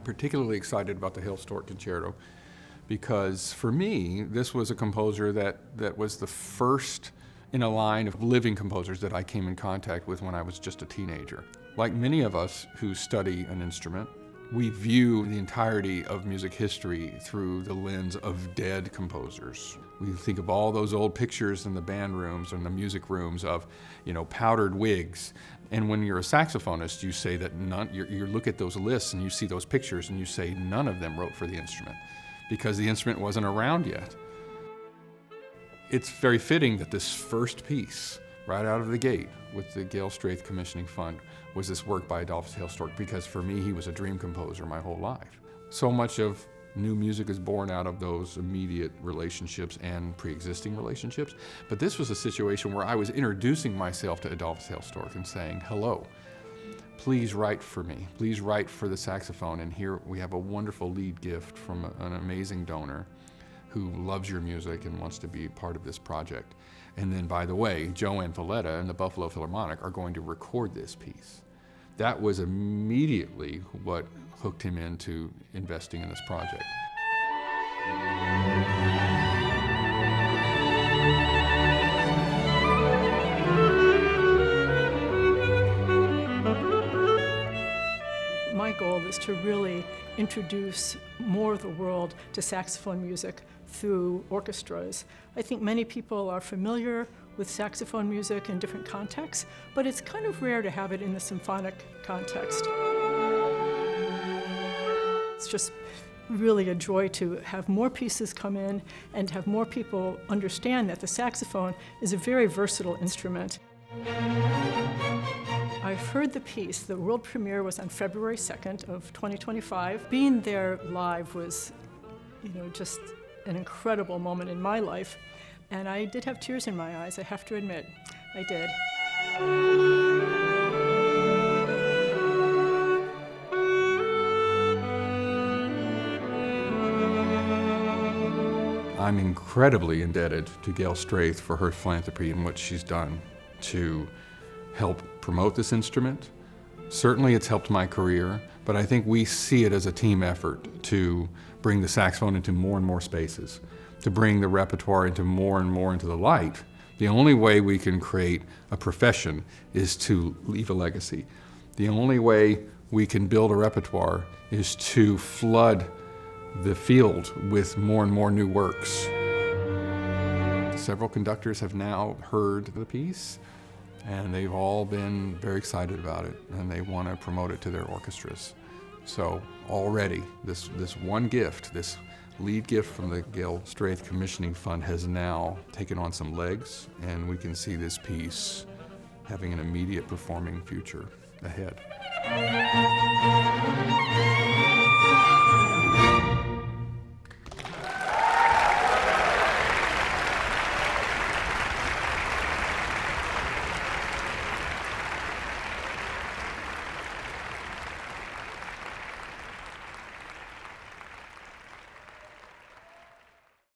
particularly excited about the Hailstork Concerto because for me, this was a composer that was the first in a line of living composers that I came in contact with when I was just a teenager. Like many of us who study an instrument, we view the entirety of music history through the lens of dead composers. We think of all those old pictures in the band rooms and the music rooms of, powdered wigs. And when you're a saxophonist, you say that you look at those lists and you see those pictures and you say none of them wrote for the instrument because the instrument wasn't around yet. It's very fitting that this first piece, right out of the gate with the Gail Straith Commissioning Fund, was this work by Adolphus Hailstork, because for me, he was a dream composer my whole life. So much of new music is born out of those immediate relationships and pre-existing relationships. But this was a situation where I was introducing myself to Adolphus Hailstork and saying, hello, please write for me. Please write for the saxophone. And here we have a wonderful lead gift from an amazing donor who loves your music and wants to be part of this project. And then, by the way, Joanne Valletta and the Buffalo Philharmonic are going to record this piece. That was immediately what hooked him into investing in this project. My goal is to really introduce more of the world to saxophone music through orchestras. I think many people are familiar with saxophone music in different contexts, but it's kind of rare to have it in the symphonic context. It's just really a joy to have more pieces come in and have more people understand that the saxophone is a very versatile instrument. I've heard the piece. The world premiere was on February 2nd of 2025. Being there live was, just an incredible moment in my life. And I did have tears in my eyes, I have to admit. I did. I'm incredibly indebted to Gail Straith for her philanthropy and what she's done to help promote this instrument. Certainly it's helped my career, but I think we see it as a team effort to bring the saxophone into more and more spaces, to bring the repertoire into more and more into the light. The only way we can create a profession is to leave a legacy. The only way we can build a repertoire is to flood the field with more and more new works. Several conductors have now heard the piece, and they've all been very excited about it, and they want to promote it to their orchestras. So already, this one gift, this lead gift from the Gail Straith Commissioning Fund has now taken on some legs, and we can see this piece having an immediate performing future ahead.